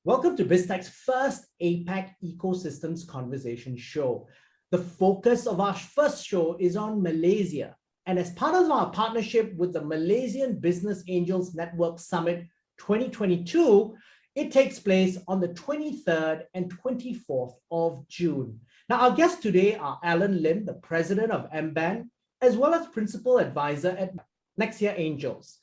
Welcome to BizTech's first APAC Ecosystems Conversation show. The focus of our first show is on Malaysia. And as part of our partnership with the Malaysian Business Angels Network Summit 2022, it takes place on the 23rd and 24th of June. Now, our guests today are Alan Lim, the president of MBAN, as well as principal advisor at NEXEA Angels,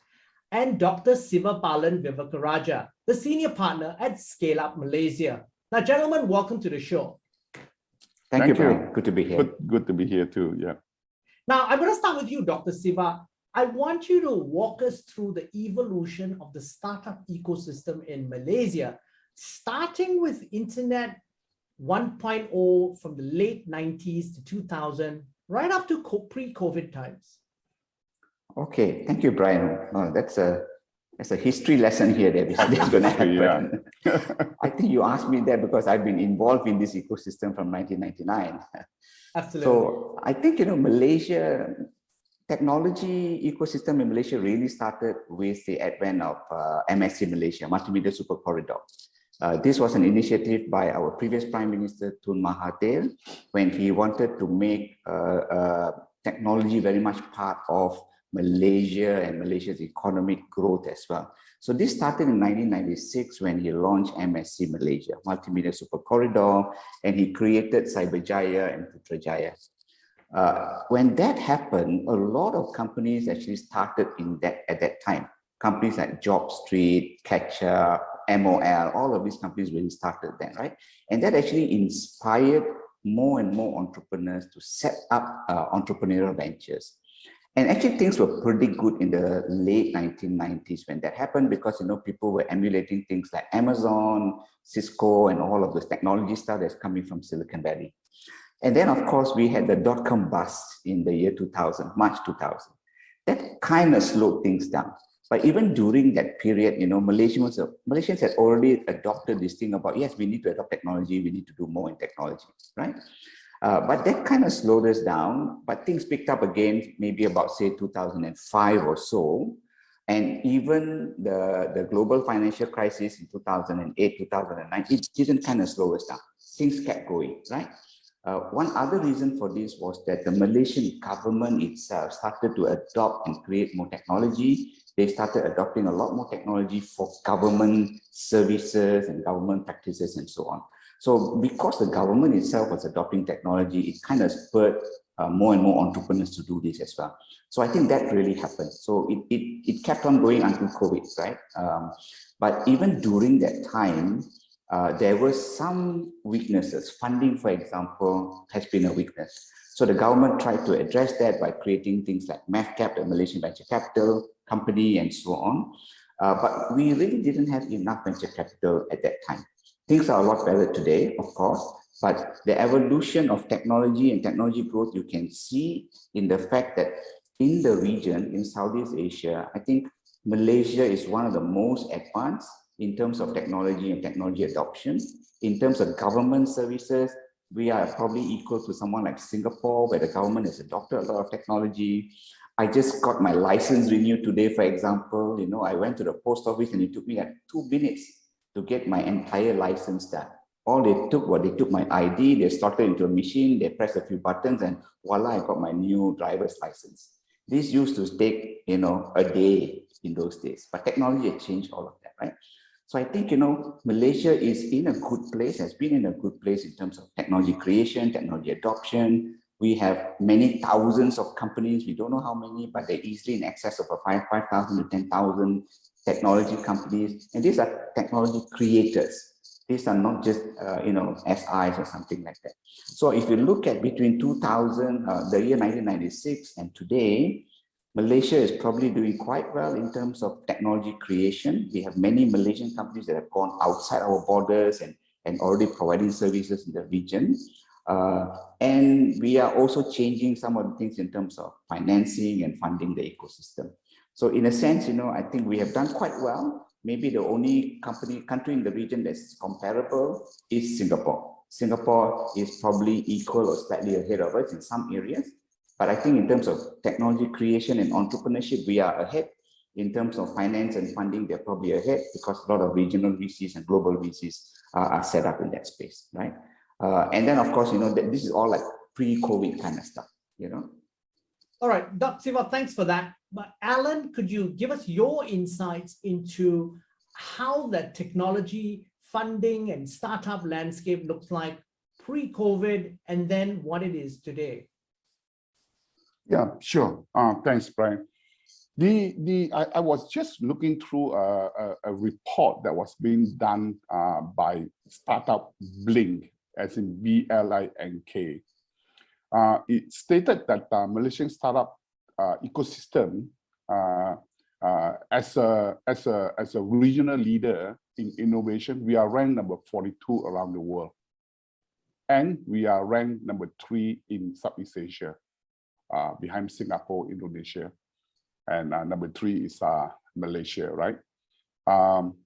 and Dr. Sivapalan Vivekarajah, the senior partner at Scaleup Malaysia. Now, gentlemen, welcome to the show. Thank you, Brian. Good to be here. Good to be here too, yeah. Now, I'm going to start with you, Dr. Siva. I want you to walk us through the evolution of the startup ecosystem in Malaysia, starting with Internet 1.0 from the late 90s to 2000, right up to pre-COVID times. Okay, thank you, Brian. Oh, that's a history lesson here that is going to happen. Yeah. I think you asked me that because I've been involved in this ecosystem from 1999. Absolutely. So I think, Malaysia, technology ecosystem in Malaysia really started with the advent of MSC Malaysia, Multimedia Super Corridor. This was an initiative by our previous Prime Minister, Tun Mahathir, when he wanted to make technology very much part of Malaysia and Malaysia's economic growth as well. So this started in 1996 when he launched MSC Malaysia, Multimedia Super Corridor, and he created Cyberjaya and Putrajaya. When that happened, a lot of companies actually started at that time. Companies like JobStreet, Catcher, MOL, all of these companies really started then, right? And that actually inspired more and more entrepreneurs to set up entrepreneurial ventures. And actually things were pretty good in the late 1990s when that happened because, people were emulating things like Amazon, Cisco, and all of this technology stuff that's coming from Silicon Valley. And then, of course, we had the dot-com bust in the year 2000, March 2000. That kind of slowed things down. But even during that period, Malaysians had already adopted this thing about, yes, we need to adopt technology, we need to do more in technology, right? But that kind of slowed us down, but things picked up again, maybe about, say, 2005 or so. And even the global financial crisis in 2008, 2009, it didn't kind of slow us down. Things kept going, right? One other reason for this was that the Malaysian government itself started to adopt and create more technology. They started adopting a lot more technology for government services and government practices and so on. So because the government itself was adopting technology, it kind of spurred more and more entrepreneurs to do this as well. So I think that really happened. So it kept on going until COVID, right? But even during that time, there were some weaknesses. Funding, for example, has been a weakness. So the government tried to address that by creating things like MAVCAP, the Malaysian Venture Capital Company, and so on. But we really didn't have enough venture capital at that time. Things are a lot better today, of course, but the evolution of technology and technology growth, you can see in the fact that in the region, in Southeast Asia, I think Malaysia is one of the most advanced in terms of technology and technology adoption. In terms of government services, we are probably equal to someone like Singapore, where the government has adopted a lot of technology. I just got my license renewed today, for example. I went to the post office and it took me like 2 minutes to get my entire license done. All they took was they took my ID, they slotted into a machine, they pressed a few buttons, and voila, I got my new driver's license. This used to take, a day in those days, but technology has changed all of that, right? So I think, Malaysia is in a good place, has been in a good place in terms of technology creation, technology adoption. We have many thousands of companies. We don't know how many, but they're easily in excess of 5,000 to 10,000 technology companies. And these are technology creators. These are not just, SIs or something like that. So if you look at between 2000, the year 1996 and today, Malaysia is probably doing quite well in terms of technology creation. We have many Malaysian companies that have gone outside our borders and already providing services in the region. And we are also changing some of the things in terms of financing and funding the ecosystem. So in a sense, I think we have done quite well. Maybe the only country in the region that's comparable is Singapore. Singapore is probably equal or slightly ahead of us in some areas. But I think in terms of technology creation and entrepreneurship, we are ahead. in terms of finance and funding, they're probably ahead because a lot of regional VCs and global VCs are set up in that space, right? And then, of course, this is all like pre-COVID kind of stuff, All right, Dr. Siva, thanks for that. But Alan, could you give us your insights into how that technology funding and startup landscape looks like pre-COVID and then what it is today? Yeah, sure. Thanks, Brian. I was just looking through a report that was being done by startup Blink, as in BLINK. It stated that Malaysian startup ecosystem, as a regional leader in innovation, we are ranked number 42 around the world, and we are ranked number 3 in Southeast Asia, behind Singapore, Indonesia, and number 3 is Malaysia, right? Follow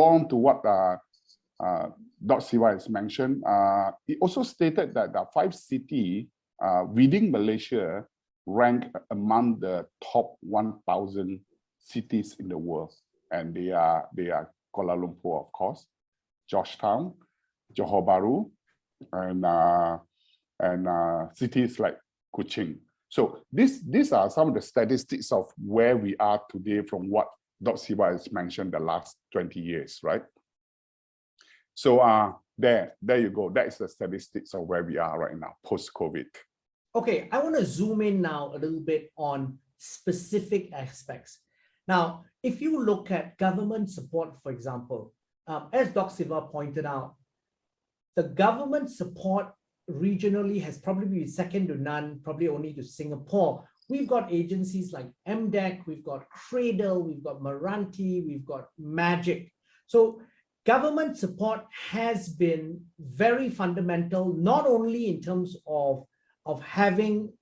on to what Dr. Siva has mentioned, it also stated that the 5 cities within Malaysia rank among the top 1,000 cities in the world, and they are Kuala Lumpur, of course, Georgetown, Johor Bahru, and cities like Kuching. So these are some of the statistics of where we are today from what Dr. Siva has mentioned the last 20 years, right? So there you go. That is the statistics of where we are right now, post-COVID. Okay, I want to zoom in now a little bit on specific aspects. Now, if you look at government support, for example, as Dr. Siva pointed out, the government support regionally has probably been second to none, probably only to Singapore. We've got agencies like MDEC, we've got Cradle, we've got Meranti, we've got Magic. So government support has been very fundamental, not only in terms of having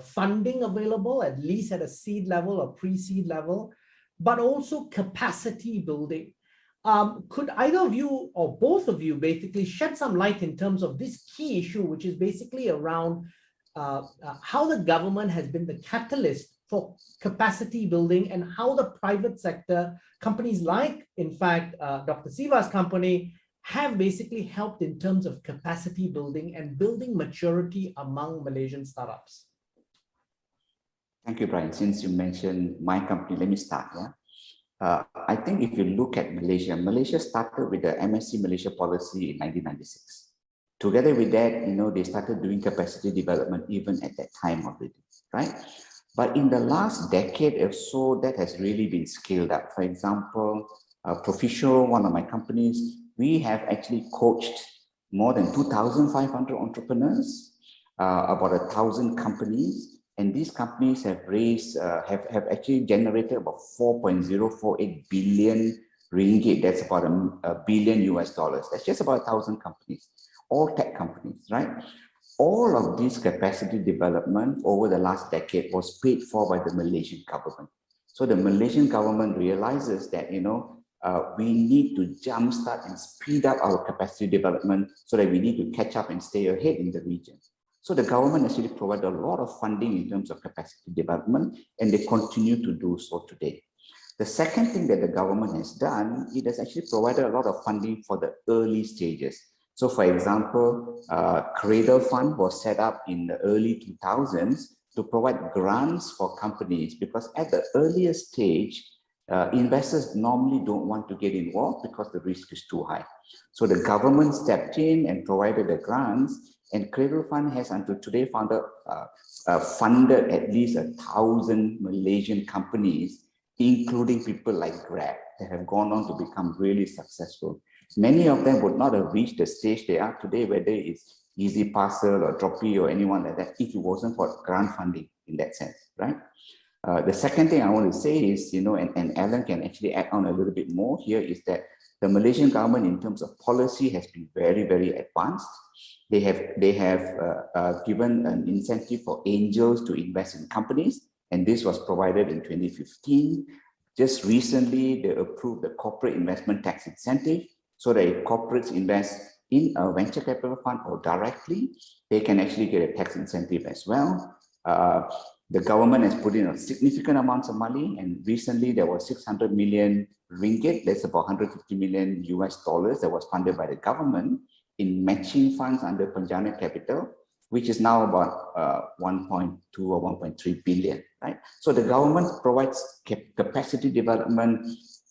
funding available, at least at a seed level or pre-seed level, but also capacity building. Could either of you or both of you basically shed some light in terms of this key issue, which is basically around how the government has been the catalyst for capacity building and how the private sector, companies like, in fact, Dr. Siva's company, have basically helped in terms of capacity building and building maturity among Malaysian startups? Thank you, Brian. Since you mentioned my company, let me start. I think if you look at Malaysia started with the MSc Malaysia policy in 1996. Together with that, they started doing capacity development even at that time already, right? But in the last decade or so, that has really been scaled up. For example, Proficio, one of my companies, we have actually coached more than 2,500 entrepreneurs, about 1,000 companies. And these companies have raised, have actually generated about 4.048 billion ringgit. That's about $1 billion US. That's just about 1,000 companies, all tech companies, right? All of this capacity development over the last decade was paid for by the Malaysian government. So the Malaysian government realizes that, we need to jumpstart and speed up our capacity development so that we need to catch up and stay ahead in the region. So the government actually provided a lot of funding in terms of capacity development, and they continue to do so today. The second thing that the government has done, it has actually provided a lot of funding for the early stages. So for example, Cradle Fund was set up in the early 2000s to provide grants for companies, because at the earliest stage, investors normally don't want to get involved because the risk is too high. So the government stepped in and provided the grants, and Cradle Fund has until today funded at least 1,000 Malaysian companies, including people like Grab, that have gone on to become really successful. Many of them would not have reached the stage they are today, whether it's Easy Parcel or Droppy or anyone like that, if it wasn't for grant funding in that sense, right? The second thing I want to say is, and Alan can actually add on a little bit more here, is that the Malaysian government in terms of policy has been very, very advanced. They have given an incentive for angels to invest in companies, and this was provided in 2015. Just recently, they approved the corporate investment tax incentive, so that if corporates invest in a venture capital fund or directly, they can actually get a tax incentive as well. The government has put in a significant amounts of money, and recently there was 600 million ringgit, that's about 150 million US dollars that was funded by the government in matching funds under Penjana Capital, which is now about 1.2 or 1.3 billion, right? So the government provides capacity development,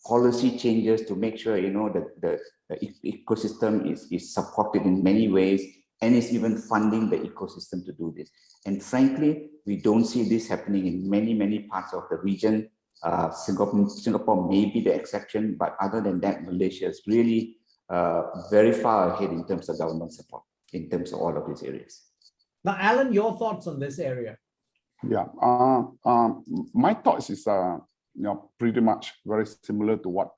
policy changes to make sure, you know, the ecosystem is supported in many ways, and is even funding the ecosystem to do this. And frankly, we don't see this happening in many parts of the region. Singapore may be the exception, but other than that, Malaysia is really very far ahead in terms of government support, in terms of all of these areas. Now, Alan, your thoughts on this area? Yeah, my thoughts is pretty much very similar to what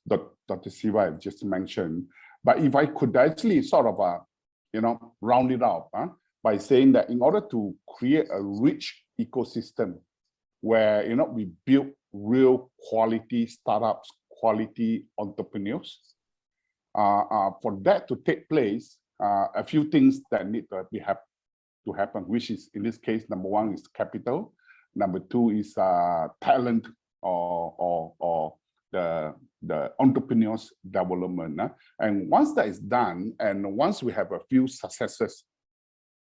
Dr. Siva just mentioned. But if I could actually sort of round it out by saying that in order to create a rich ecosystem where we build real quality startups, quality entrepreneurs, for that to take place, a few things that need to happen, which is in this case, number one is capital, number two is talent or the entrepreneurs development. And once that is done, and once we have a few successes,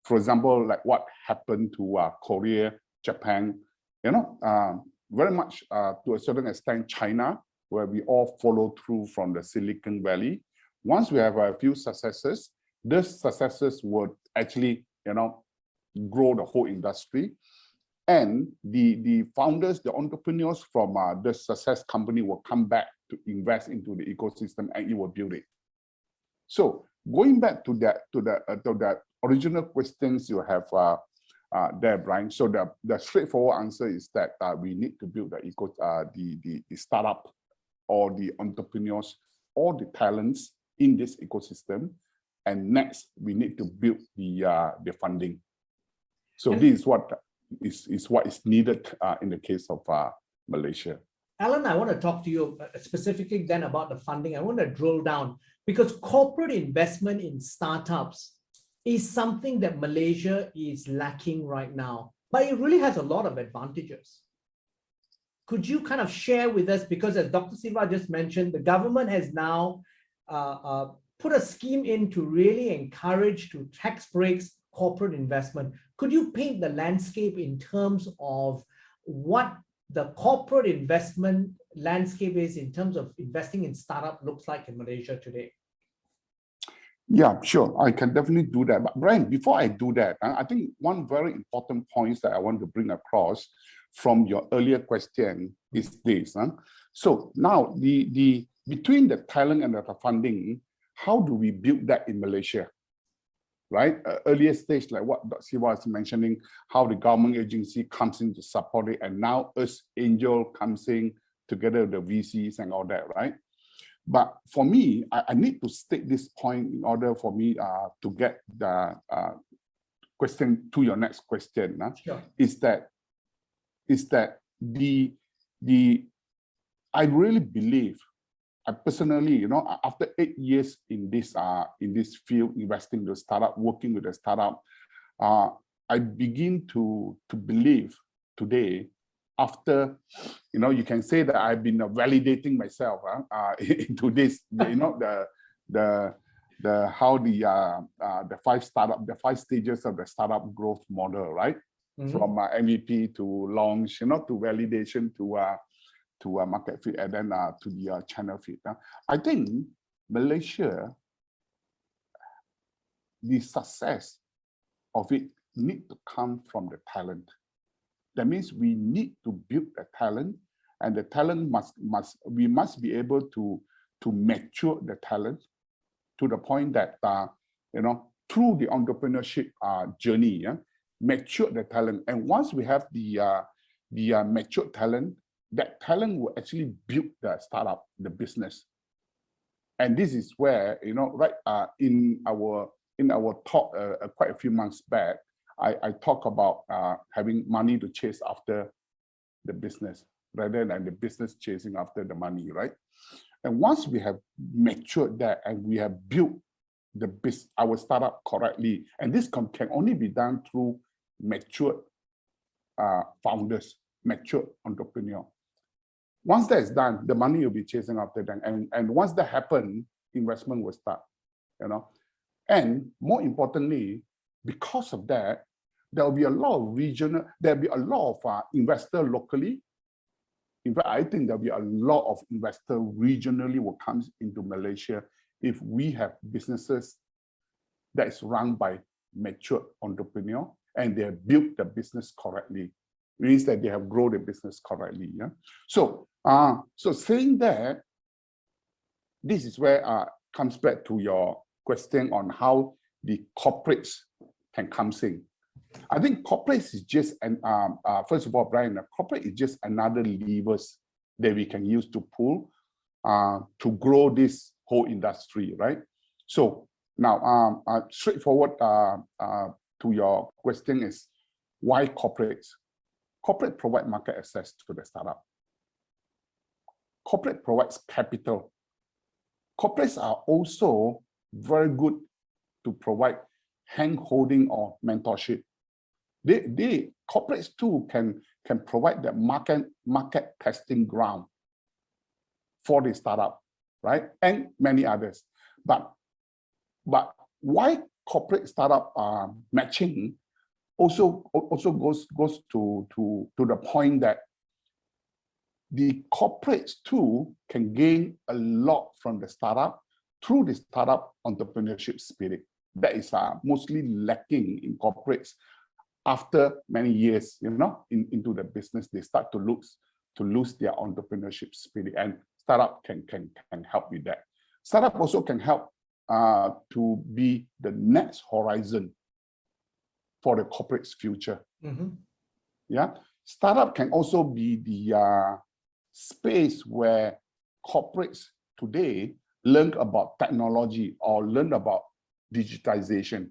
for example, like what happened to Korea, Japan, very much to a certain extent, China, where we all follow through from the Silicon Valley. Once we have a few successes, these successes would actually, grow the whole industry. And the founders, the entrepreneurs from the success company will come back to invest into the ecosystem, and it will build it. So going back to that original questions you have there, Brian. So the straightforward answer is that we need to build the startup or the entrepreneurs or the talents in this ecosystem, and next we need to build the funding. So this is what is needed in the case of Malaysia. Alan, I want to talk to you specifically then about the funding. I want to drill down, because corporate investment in startups is something that Malaysia is lacking right now, but it really has a lot of advantages. Could you kind of share with us, because as Dr. Siva just mentioned, the government has now put a scheme in to really encourage to tax breaks corporate investment. Could you paint the landscape in terms of what the corporate investment landscape is in terms of investing in startup looks like in Malaysia today? Yeah, sure. I can definitely do that. But Brian, before I do that, I think one very important point that I want to bring across from your earlier question is this. So now between the talent and the funding, how do we build that in Malaysia? Right? Earlier stage, like what Dr. Siva was mentioning, how the government agency comes in to support it, and now us Angel comes in together with the VCs and all that, right? But for me, I need to state this point in order for me to get the question to your next question. Sure. Is that I really believe, I personally, after 8 years in this field, investing in the startup, working with the startup, I begin to believe today, after, you can say that I've been validating myself into this, the five stages of the startup growth model, right? Mm-hmm. From MVP to launch, to validation to a market fit, and then to the channel fit. I think Malaysia, the success of it need to come from the talent. That means we need to build the talent, and the talent we must be able to mature the talent to the point that through the entrepreneurship journey, mature the talent. And once we have the mature talent, that talent will actually build the startup, the business. And this is where, right in our talk quite a few months back, I talk about having money to chase after the business rather than the business chasing after the money, right? And once we have matured that and we have built our startup correctly, and this can only be done through matured founders, mature entrepreneur. Once that is done, the money will be chasing after them. And once that happens, investment will start, And more importantly, because of that, there will be a lot of regional, there'll be a lot of investor locally. In fact, I think there'll be a lot of investor regionally will come into Malaysia if we have businesses that is run by mature entrepreneur and they have built the business correctly. It means that they have grown the business correctly. Yeah. So saying that, this is where comes back to your question on how the corporates can come in. I think corporates is just first of all, Brian, corporate is just another levers that we can use to pull to grow this whole industry, right? So now, straightforward to your question is why corporates? Corporate provide market access to the startup. Corporate provides capital. Corporates are also very good to provide hand-holding or mentorship. They corporates too can provide the market testing ground for the startup, right? And many others. But why corporate startup matching also goes to the point that the corporates too can gain a lot from the startup through the startup entrepreneurship spirit that is mostly lacking in corporates. After many years, into the business, they start to lose their entrepreneurship spirit, and startup can help with that. Startup also can help to be the next horizon for the corporate's future. Mm-hmm. Yeah, startup can also be the space where corporates today learn about technology or learn about digitization,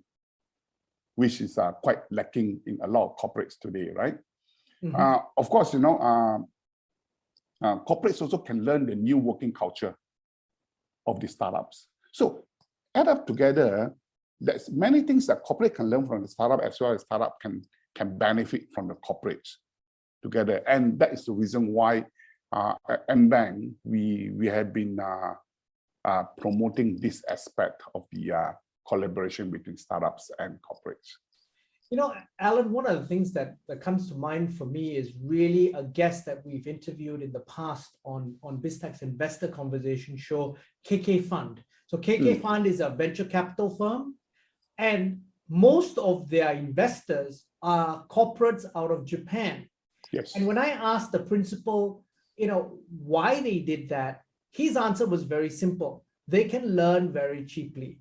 which is quite lacking in a lot of corporates today, right? Mm-hmm. Of course, corporates also can learn the new working culture of the startups. So add up together, there's many things that corporate can learn from the startup as well as startup can benefit from the corporates together. And that is the reason why at MBank, we have been promoting this aspect of the collaboration between startups and corporates. Alan, one of the things that comes to mind for me is really a guest that we've interviewed in the past on BizTech's Investor Conversation show, KK Fund. So KK Fund is a venture capital firm, and most of their investors are corporates out of Japan. Yes. And when I asked the principal, why they did that, his answer was very simple. They can learn very cheaply,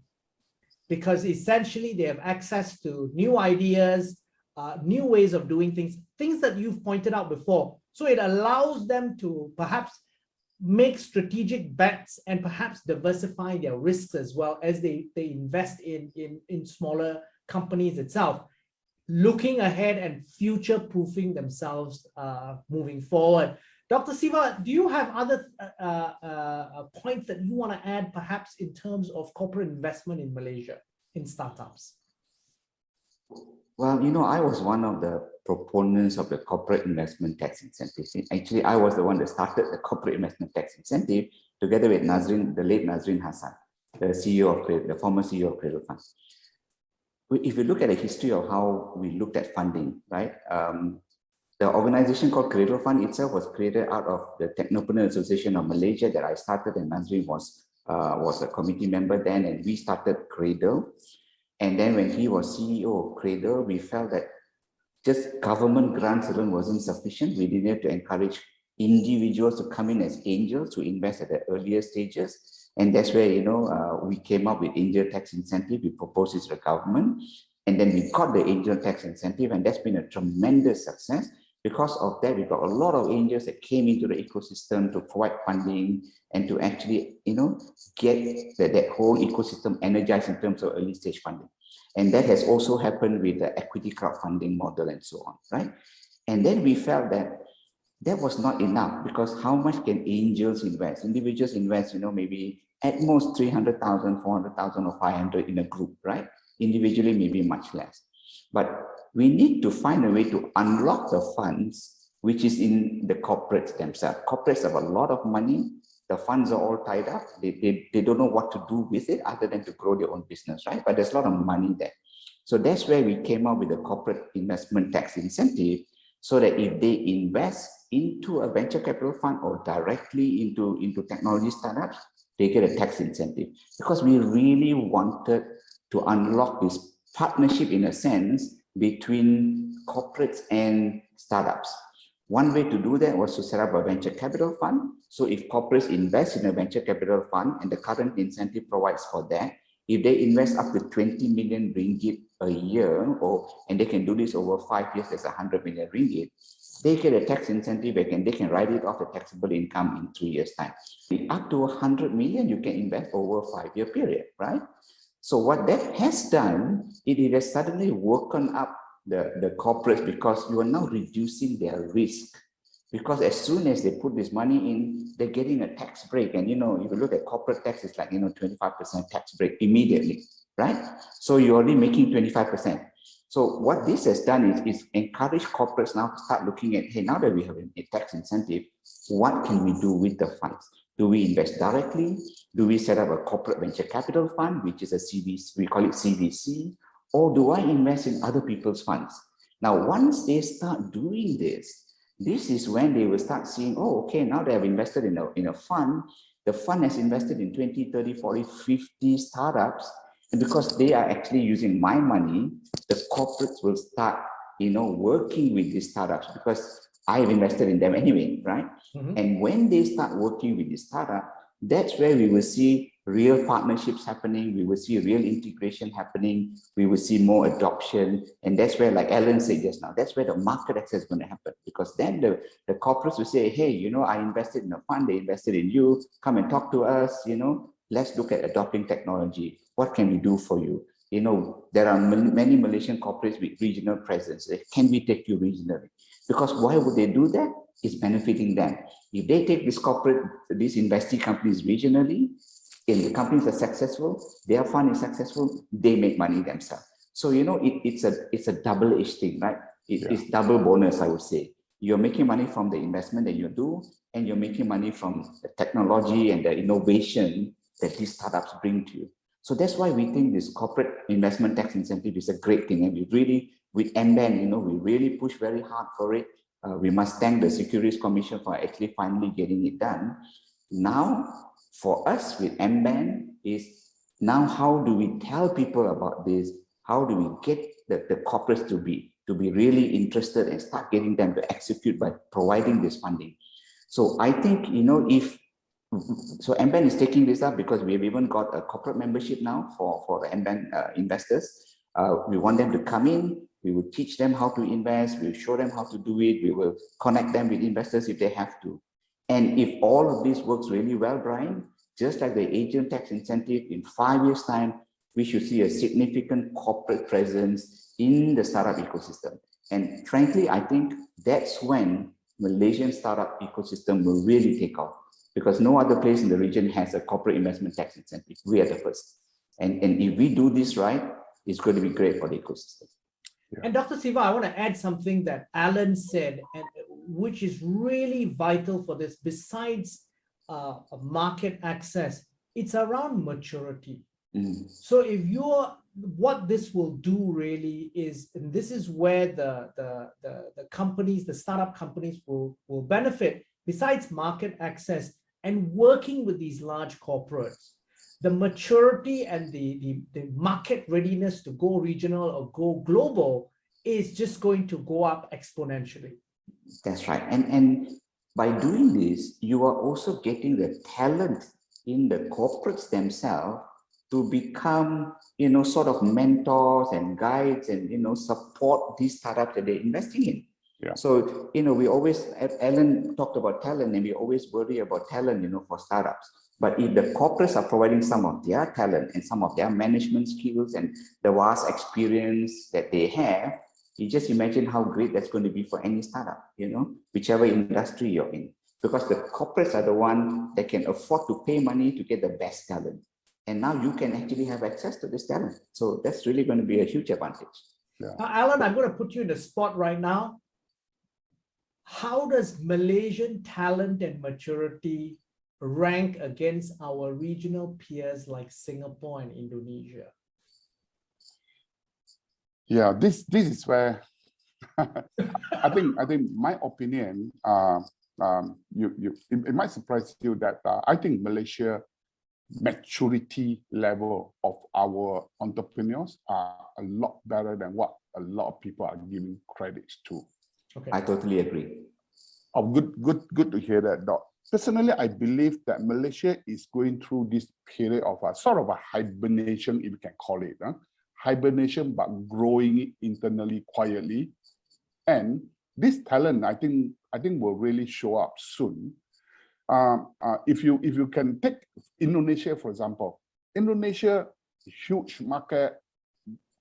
because essentially they have access to new ideas, new ways of doing things that you've pointed out before. So it allows them to perhaps make strategic bets and perhaps diversify their risks as well as they invest in smaller companies itself, looking ahead and future-proofing themselves moving forward. Dr. Siva, do you have other points that you want to add perhaps in terms of corporate investment in Malaysia, in startups? Well, I was one of the proponents of the corporate investment tax incentive. Actually, I was the one that started the corporate investment tax incentive together with the late Nazrin Hassan, the former CEO of Cradle Fund. If you look at the history of how we looked at funding, right? The organization called Cradle Fund itself was created out of the Technopreneur Association of Malaysia that I started, and Nazrin was a committee member then, and we started Cradle. And then when he was CEO of Cradle, we felt that just government grants alone wasn't sufficient. We needed to encourage individuals to come in as angels to invest at the earlier stages. And that's where, we came up with angel tax incentive. We proposed it to the government. And then we got the angel tax incentive, and that's been a tremendous success. Because of that, we got a lot of angels that came into the ecosystem to provide funding and to actually, get that whole ecosystem energized in terms of early stage funding. And that has also happened with the equity crowdfunding model and so on, right? And then we felt that that was not enough, because how much can angels invest? Individuals invest, maybe at most 300,000, 400,000 or 500 in a group, right? Individually, maybe much less. But we need to find a way to unlock the funds, which is in the corporates themselves. Corporates have a lot of money. The funds are all tied up. They don't know what to do with it other than to grow their own business, right? But there's a lot of money there. So that's where we came up with the corporate investment tax incentive, so that if they invest into a venture capital fund or directly into technology startups, they get a tax incentive. Because we really wanted to unlock this partnership, in a sense, between corporates and startups. One way to do that was to set up a venture capital fund. So if corporates invest in a venture capital fund, and the current incentive provides for that, if they invest up to 20 million ringgit a year, and they can do this over 5 years, that's 100 million ringgit, they get a tax incentive. They can write it off the taxable income in 3 years' time. Up to 100 million, you can invest over a 5-year period, right? So what that has done, it has suddenly woken up the corporates, because you are now reducing their risk. Because as soon as they put this money in, they're getting a tax break. And, if you look at corporate tax, it's like, 25% tax break immediately, right? So you're already making 25%. So what this has done is encourage corporates now to start looking at, hey, now that we have a tax incentive, what can we do with the funds? Do we invest directly? Do we set up a corporate venture capital fund, which is a CVC, we call it CVC? Or do I invest in other people's funds? Now, once they start doing this is when they will start seeing, oh, okay, now they have invested in a fund. The fund has invested in 20, 30, 40, 50 startups. And because they are actually using my money, the corporates will start, working with these startups, because I've invested in them anyway, right? Mm-hmm. And when they start working with the startup, that's where we will see real partnerships happening. We will see real integration happening. We will see more adoption. And that's where, like Alan said just now, that's where the market access is going to happen. Because then the corporates will say, hey, I invested in a fund, they invested in you, come and talk to us, let's look at adopting technology. What can we do for you? There are many Malaysian corporates with regional presence. Can we take you regionally? Because why would they do that? It's benefiting them. If they take these investing companies regionally, and the companies are successful, their fund is successful, they make money themselves. So, it's a double-edged thing, right? It's double bonus, I would say. You're making money from the investment that you do, and you're making money from the technology and the innovation that these startups bring to you. So that's why we think this corporate investment tax incentive is a great thing. And we really, with MBAN, we really push very hard for it. We must thank the Securities Commission for actually finally getting it done. Now, for us with MBAN is, now how do we tell people about this? How do we get the corporates to be really interested and start getting them to execute by providing this funding? So I think, so MBAN is taking this up because we have even got a corporate membership now for the MBAN investors. We want them to come in. We will teach them how to invest. We'll show them how to do it. We will connect them with investors if they have to. And if all of this works really well, Brian, just like the Asian tax incentive, in 5 years' time, we should see a significant corporate presence in the startup ecosystem. And frankly, I think that's when Malaysian startup ecosystem will really take off, because no other place in the region has a corporate investment tax incentive. We are the first. And if we do this right, it's going to be great for the ecosystem. Yeah. And Dr. Siva, I want to add something that Alan said, and which is really vital for this. Besides market access, it's around maturity. So if what this will do really is, and this is where the companies, the startup companies will benefit, besides market access and working with these large corporates, the maturity and the market readiness to go regional or go global is just going to go up exponentially. That's right. And by doing this, you are also getting the talent in the corporates themselves to become, sort of mentors and guides and, support these startups that they're investing in. Yeah. So, we always, Alan talked about talent, and we always worry about talent, for startups. But if the corporates are providing some of their talent and some of their management skills and the vast experience that they have, you just imagine how great that's going to be for any startup, whichever industry you're in. Because the corporates are the one that can afford to pay money to get the best talent. And now you can actually have access to this talent. So that's really going to be a huge advantage. Now, Alan, I'm going to put you in the spot right now. How does Malaysian talent and maturity rank against our regional peers like Singapore and Indonesia? Yeah, this is where I think my opinion, it might surprise you that I think Malaysia maturity level of our entrepreneurs are a lot better than what a lot of people are giving credits to. Okay. I totally agree. Oh, good to hear that, Doc. Personally, I believe that Malaysia is going through this period of a sort of a hibernation, if you can call it, hibernation, but growing internally quietly. And this talent, I think will really show up soon. If you can take Indonesia, for example, Indonesia, huge market,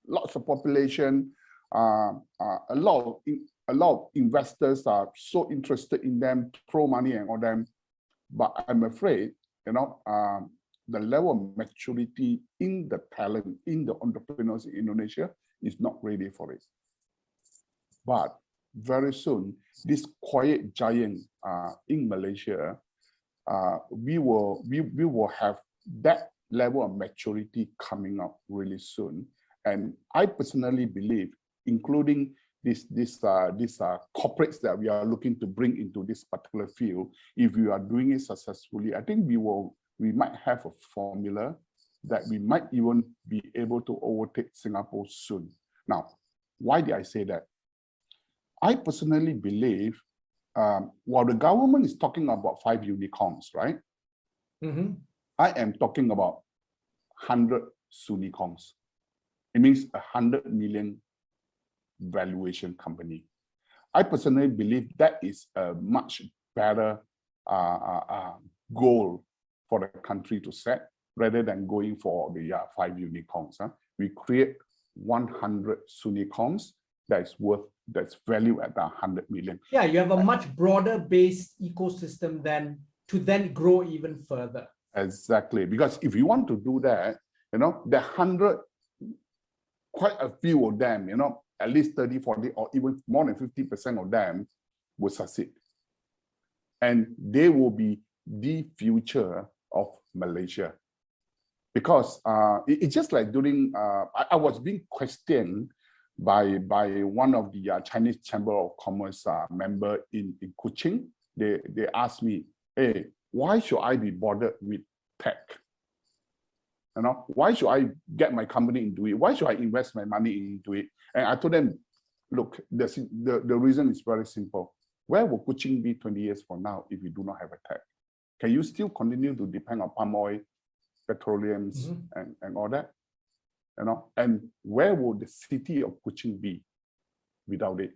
lots of population, a lot of investors are so interested in them, throw money and all them. But I'm afraid, the level of maturity in the talent, in the entrepreneurs in Indonesia is not ready for it. But very soon, this quiet giant in Malaysia, we will have that level of maturity coming up really soon. And I personally believe, including these corporates that we are looking to bring into this particular field, if we are doing it successfully, I think we might have a formula that we might even be able to overtake Singapore soon. Now, why did I say that? I personally believe, while the government is talking about 5 unicorns, right? Mm-hmm. I am talking about 100 unicorns. It means 100 million valuation company. I personally believe that is a much better goal for the country to set rather than going for the 5 unicorns. We create 100 unicorns that's valued at 100 million. Yeah, you have a much broader based ecosystem to then grow even further. Exactly, because if you want to do that, the 100, quite a few of them, at least 30, 40, or even more than 50% of them will succeed. And they will be the future of Malaysia. Because it's just like during, I was being questioned by one of the Chinese Chamber of Commerce member in Kuching. They asked me, hey, why should I be bothered with tech? Why should I get my company into it? Why should I invest my money into it? And I told them, look, the reason is very simple. Where will Kuching be 20 years from now if we do not have a tech? Can you still continue to depend on palm oil, petroleums, and all that? And where will the city of Kuching be without it?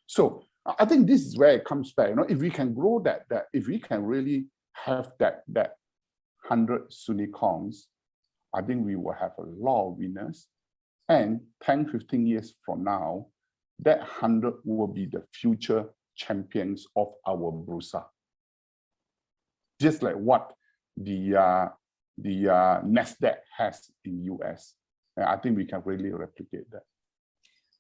So I think this is where it comes back. If we can grow that if we can really have that 100 unicorns, I think we will have a lot of winners. And 10, 15 years from now, that 100 will be the future champions of our Bursa. Just like what the NASDAQ has in US. And I think we can really replicate that.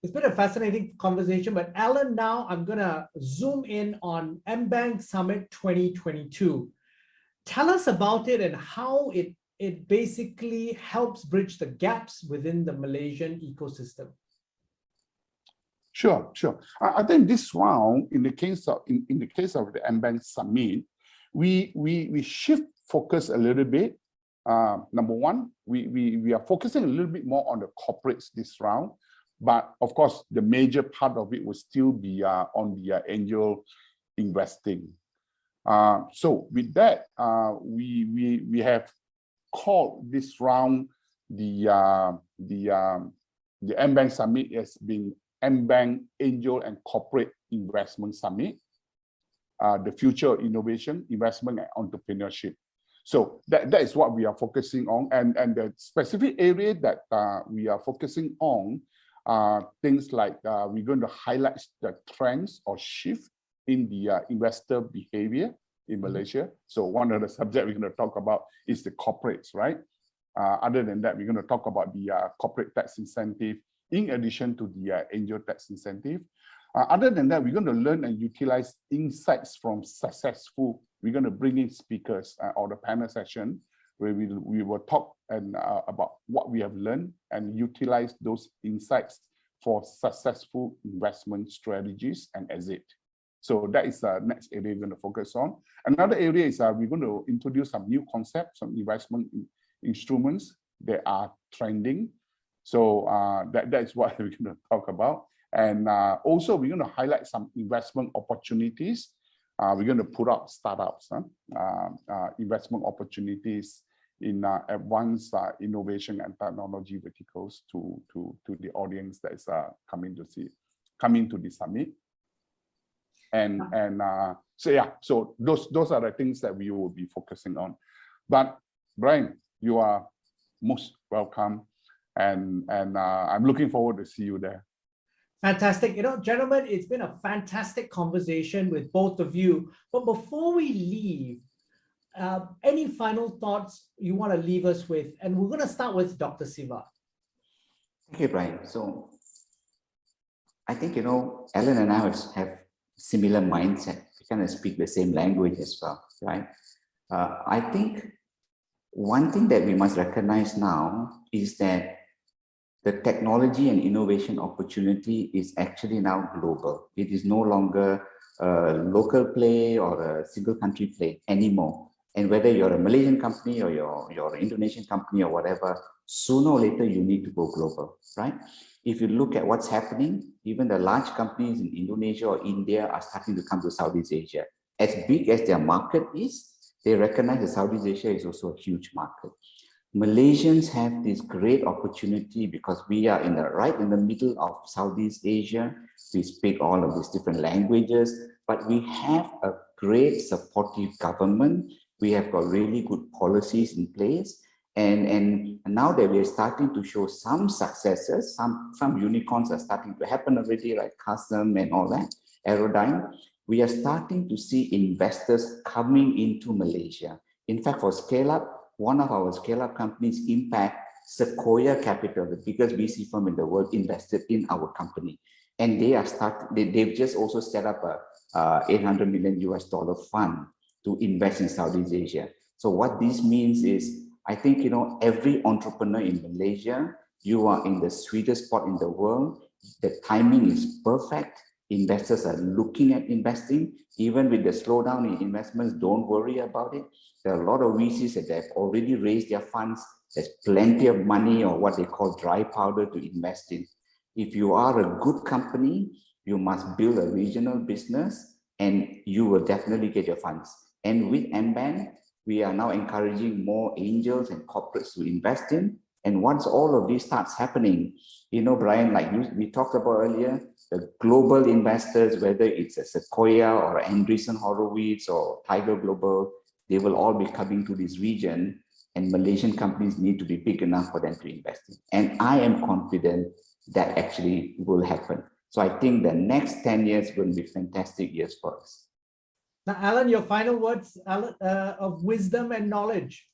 It's been a fascinating conversation, but Alan, now I'm going to zoom in on MBank Summit 2022. Tell us about it and how it basically helps bridge the gaps within the Malaysian ecosystem. Sure. I think this round, in the case of the MBank Summit, we shift focus a little bit. Number one, we are focusing a little bit more on the corporates this round, but of course, the major part of it will still be on the angel investing. So with that, we have called this round the MBank Summit as being MBank Angel and Corporate Investment Summit, the future of innovation, investment, and entrepreneurship. So that is what we are focusing on, and the specific area that we are focusing on are things like we're going to highlight the trends or shift in the investor behavior in Malaysia. So one of the subjects we're going to talk about is the corporates, right? Other than that, we're going to talk about the corporate tax incentive, in addition to the angel tax incentive. Other than that, we're going to learn and utilize insights from successful. We're going to bring in speakers or the panel session where we will talk about what we have learned and utilize those insights for successful investment strategies and exit. So that is the next area we're going to focus on. Another area is we're going to introduce some new concepts, some investment instruments that are trending. So that is what we're going to talk about. And also we're going to highlight some investment opportunities. We're going to put up startups, investment opportunities in advanced innovation and technology verticals to the audience that is coming to the summit. And so yeah, so those are the things that we will be focusing on. But Brian, you are most welcome, and I'm looking forward to see you there. Fantastic. Gentlemen, it's been a fantastic conversation with both of you. But before we leave, any final thoughts you want to leave us with? And we're going to start with Dr. Siva. Okay, Brian. So I think, Alan and I have similar mindset. We kind of speak the same language as well, right? I think one thing that we must recognize now is that the technology and innovation opportunity is actually now global. It is no longer a local play or a single country play anymore. And whether you're a Malaysian company or you're an Indonesian company or whatever, sooner or later you need to go global, right? If you look at what's happening, even the large companies in Indonesia or India are starting to come to Southeast Asia. As big as their market is, they recognize that Southeast Asia is also a huge market. Malaysians have this great opportunity because we are right in the middle of Southeast Asia. We speak all of these different languages, but we have a great supportive government. We have got really good policies in place. And now that we are starting to show some successes, some unicorns are starting to happen already, like Custom and all that, Aerodyne, we are starting to see investors coming into Malaysia. In fact, for Scaleup, one of our Scaleup companies, Impact, Sequoia Capital, the biggest VC firm in the world, invested in our company. And they've just also set up a $800 million fund to invest in Southeast Asia. So what this means is, I think, every entrepreneur in Malaysia, you are in the sweetest spot in the world. The timing is perfect. Investors are looking at investing. Even with the slowdown in investments, don't worry about it. There are a lot of VCs that have already raised their funds. There's plenty of money, or what they call dry powder, to invest in. If you are a good company, you must build a regional business and you will definitely get your funds. And with MBank, we are now encouraging more angels and corporates to invest in. And once all of this starts happening, Brian, like we talked about earlier, the global investors, whether it's a Sequoia or Andreessen Horowitz or Tiger Global, they will all be coming to this region, and Malaysian companies need to be big enough for them to invest in. And I am confident that actually will happen. So I think the next 10 years will be fantastic years for us. Now, Alan, your final words of wisdom and knowledge.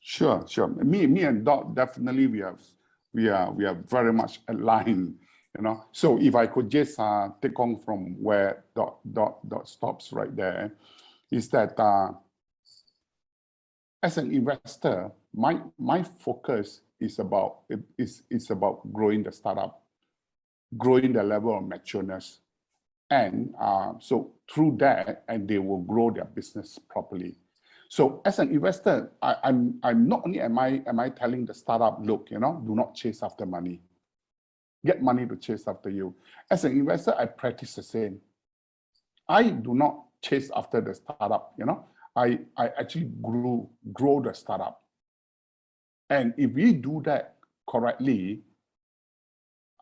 Sure. Me and Dot, definitely we are very much aligned. So if I could just take on from where Dot stops right there, is that as an investor, my focus is about growing the startup, growing the level of matureness, and so through that, and they will grow their business properly. So as an investor, I'm not only am I telling the startup, look, do not chase after money. Get money to chase after you. As an investor, I practice the same. I do not chase after the startup, I actually grow the startup. And if we do that correctly,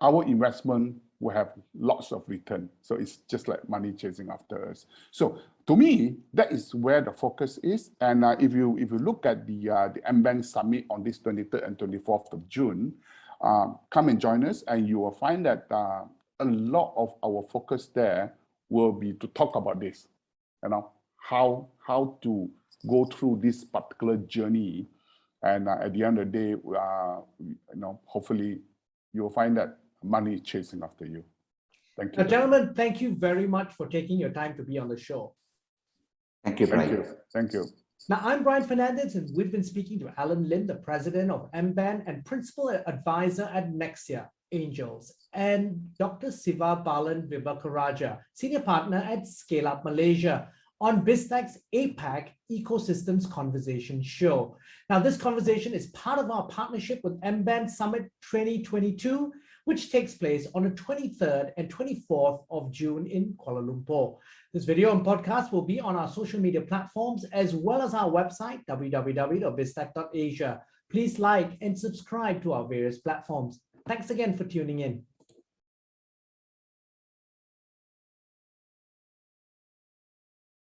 our investment will have lots of return. So it's just like money chasing after us. So to me, that is where the focus is. And if you look at the MBank Summit on this 23rd and 24th of June, come and join us, and you will find that a lot of our focus there will be to talk about this, how to go through this particular journey. And at the end of the day, hopefully you will find that money chasing after you. Thank Now, you. gentlemen, thank you very much for taking your time to be on the show. Thank you, Thank Brian. you. Thank you. Now, I'm Brian Fernandez, and we've been speaking to Alan Lim, the president of MBAN and Principal Advisor at NEXEA Angels, and Dr. Sivapalan Vivekarajah, Senior Partner at Scaleup Malaysia, on BizTech's APAC Ecosystems Conversation Show. Now, this conversation is part of our partnership with MBAN Summit 2022, which takes place on the 23rd and 24th of June in Kuala Lumpur. This video and podcast will be on our social media platforms as well as our website, www.biztech.asia. Please like and subscribe to our various platforms. Thanks again for tuning in.